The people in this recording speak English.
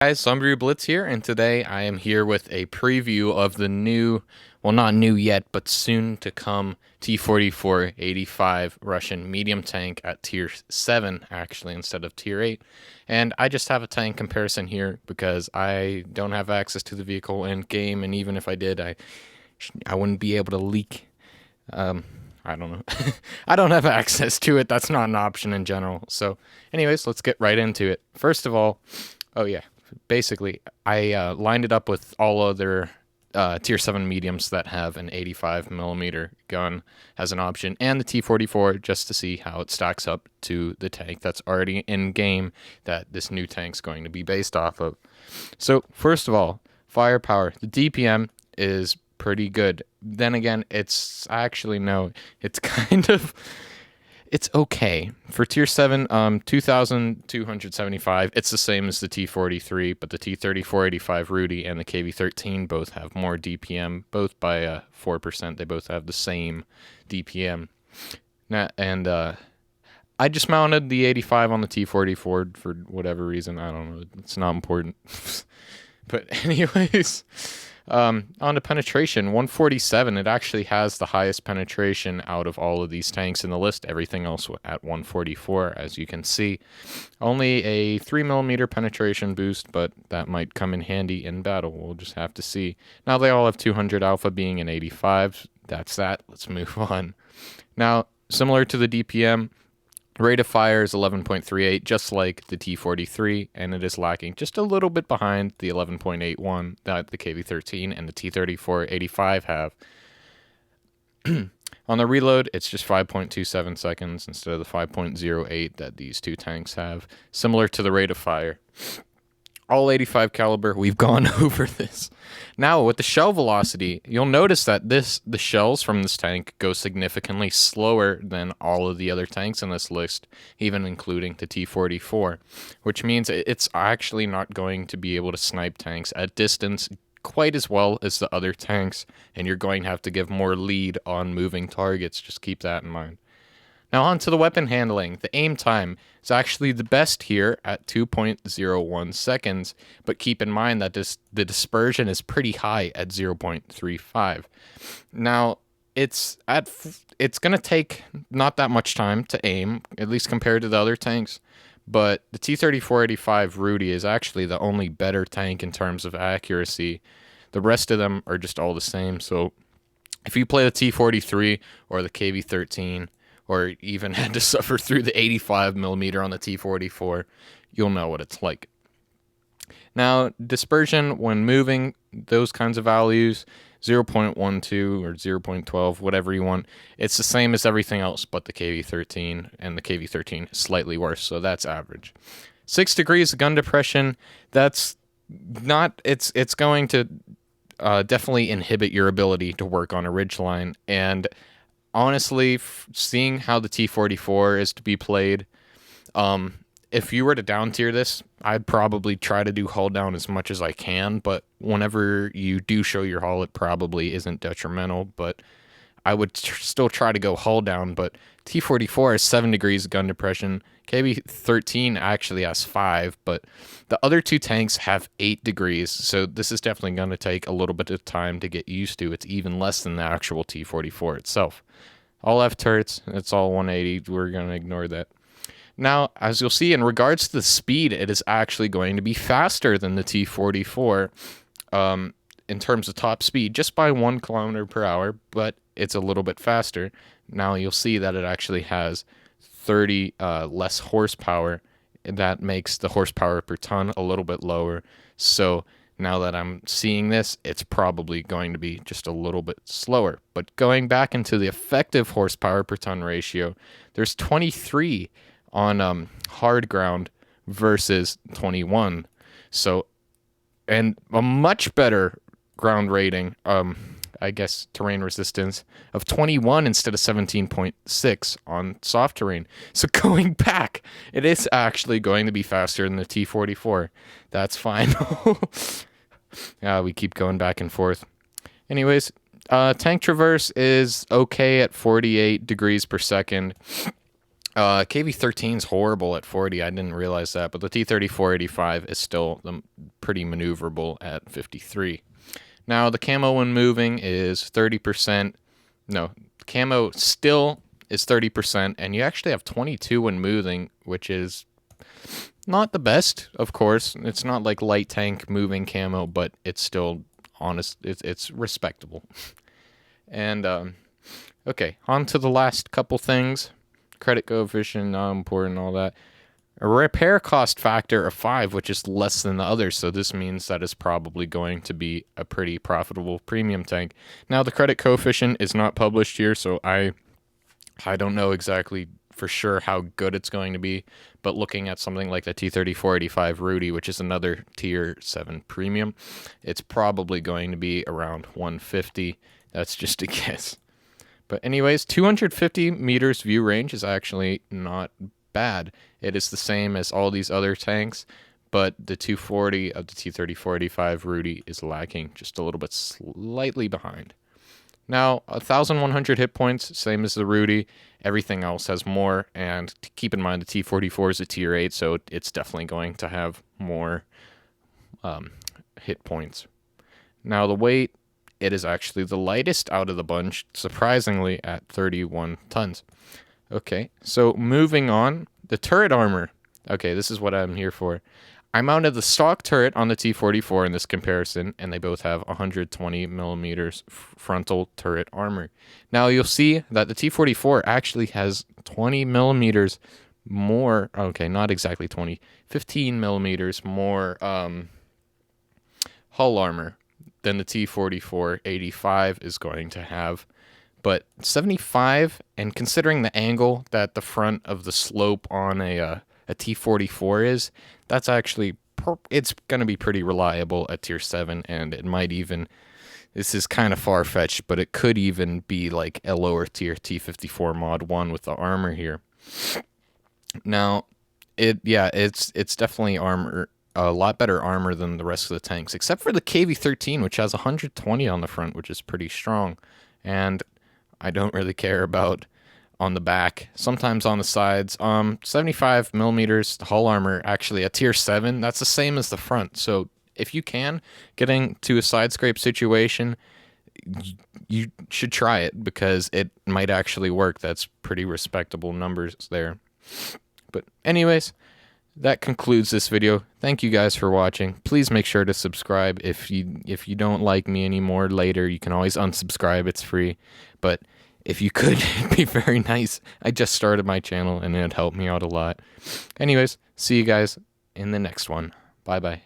Guys, Sumbru Blitz here, and today I am here with a preview of the new, well, not new yet, but soon to come T-44-85 Russian medium tank at Tier 7, actually, instead of Tier 8. And I just have a tank comparison here because I don't have access to the vehicle in game, and even if I did, I wouldn't be able to leak. I don't know. I don't have access to it. That's not an option in general. So, anyways, let's get right into it. First of all, oh yeah. Basically, I lined it up with all other Tier 7 mediums that have an 85mm gun as an option, and the T-44 just to see how it stacks up to the tank that's already in game that this new tank's going to be based off of. So, first of all, firepower. The DPM is pretty good. Then again, it's kind of... It's okay. For Tier 7, 2,275, it's the same as the T-43, but the T-34-85 Rudy and the KV-13 both have more DPM, both by 4%. They both have the same DPM. And I just mounted the 85 on the T-44 for whatever reason. I don't know. It's not important. But anyways... on to penetration, 147. It actually has the highest penetration out of all of these tanks in the list. Everything else at 144, as you can see. Only a 3mm penetration boost, but that might come in handy in battle. We'll just have to see. Now they all have 200 alpha being an 85. That's that. Let's move on. Now, similar to the DPM, rate of fire is 11.38, just like the T-43, and it is lacking just a little bit behind the 11.81 that the KV-13 and the T-34-85 have. On the reload, it's just 5.27 seconds instead of the 5.08 that these two tanks have, similar to the rate of fire. All 85 caliber, we've gone over this. Now, with the shell velocity, you'll notice that the shells from this tank go significantly slower than all of the other tanks in this list, even including the T-44, which means it's actually not going to be able to snipe tanks at distance quite as well as the other tanks, and you're going to have to give more lead on moving targets. Just keep that in mind. Now on to the weapon handling. The aim time is actually the best here at 2.01 seconds, but keep in mind that the dispersion is pretty high at 0.35. Now, it's going to take not that much time to aim, at least compared to the other tanks, but the T-34-85 Rudy is actually the only better tank in terms of accuracy. The rest of them are just all the same, so if you play the T-43 or the KV-13, or even had to suffer through the 85mm on the T-44, you'll know what it's like. Now, dispersion when moving, those kinds of values, 0.12 or 0.12, whatever you want, it's the same as everything else but the KV-13, and the KV-13 is slightly worse, so that's average. 6 degrees of gun depression, that's not, it's going to definitely inhibit your ability to work on a ridgeline, and honestly, seeing how the T-44 is to be played, if you were to down tier this, I'd probably try to do hull down as much as I can, but whenever you do show your hull, it probably isn't detrimental, but I would still try to go hull down. But T-44 has 7 degrees of gun depression, KV-13 actually has 5, but the other two tanks have 8 degrees, so this is definitely going to take a little bit of time to get used to. It's even less than the actual T-44 itself. All F turrets, it's all 180, we're going to ignore that. Now, as you'll see, in regards to the speed, it is actually going to be faster than the T-44 in terms of top speed, just by 1 kilometer per hour, but it's a little bit faster. Now you'll see that it actually has 30 less horsepower. That makes the horsepower per ton a little bit lower. So now that I'm seeing this, it's probably going to be just a little bit slower. But going back into the effective horsepower per ton ratio, there's 23 on hard ground versus 21. So, and a much better ground rating, I guess terrain resistance of 21 instead of 17.6 on soft terrain. So going back, it is actually going to be faster than the T-44. That's fine. We keep going back and forth. Anyways, tank traverse is okay at 48 degrees per second. KV-13 is horrible at 40. I didn't realize that, but the T-34-85 is still pretty maneuverable at 53. Now, the camo when moving is 30%. No, camo still is 30%, and you actually have 22 when moving, which is not the best, of course. It's not like light tank moving camo, but it's still honest. It's respectable. And, okay, on to the last couple things. Credit coefficient, not important, all that. A repair cost factor of 5, which is less than the others, so this means that it's probably going to be a pretty profitable premium tank. Now, the credit coefficient is not published here, so I don't know exactly for sure how good it's going to be, but looking at something like the T-34-85 Rudy, which is another Tier 7 premium, it's probably going to be around 150. That's just a guess. But anyways, 250 meters view range is actually not bad. It is the same as all these other tanks, but the 240 of the T-34-85 Rudy is lagging just a little bit slightly behind. Now, 1,100 hit points, same as the Rudy. Everything else has more, and keep in mind the T-44 is a Tier 8, so it's definitely going to have more hit points. Now, the weight, it is actually the lightest out of the bunch, surprisingly, at 31 tons. Okay, so moving on, the turret armor. Okay, this is what I'm here for. I mounted the stock turret on the T-44 in this comparison, and they both have 120 millimeters frontal turret armor. Now, you'll see that the T-44 actually has 20 millimeters more, okay, not exactly 20, 15 millimeters more hull armor than the T-44-85 is going to have. But 75, and considering the angle that the front of the slope on a T-44 is, that's actually, it's going to be pretty reliable at Tier 7, and it might even, this is kind of far-fetched, but it could even be like a lower tier T-54 Mod 1 with the armor here. Now, it's definitely armor, a lot better armor than the rest of the tanks, except for the KV-13, which has 120 on the front, which is pretty strong. And I don't really care about on the back, sometimes on the sides. 75 millimeters hull armor, actually at Tier 7, that's the same as the front. So if you can, getting to a side scrape situation, you should try it, because it might actually work. That's pretty respectable numbers there. But anyways, that concludes this video. Thank you guys for watching. Please make sure to subscribe. If you don't like me anymore later, you can always unsubscribe. It's free. But if you could, it'd be very nice. I just started my channel, and it'd help me out a lot. Anyways, see you guys in the next one. Bye-bye.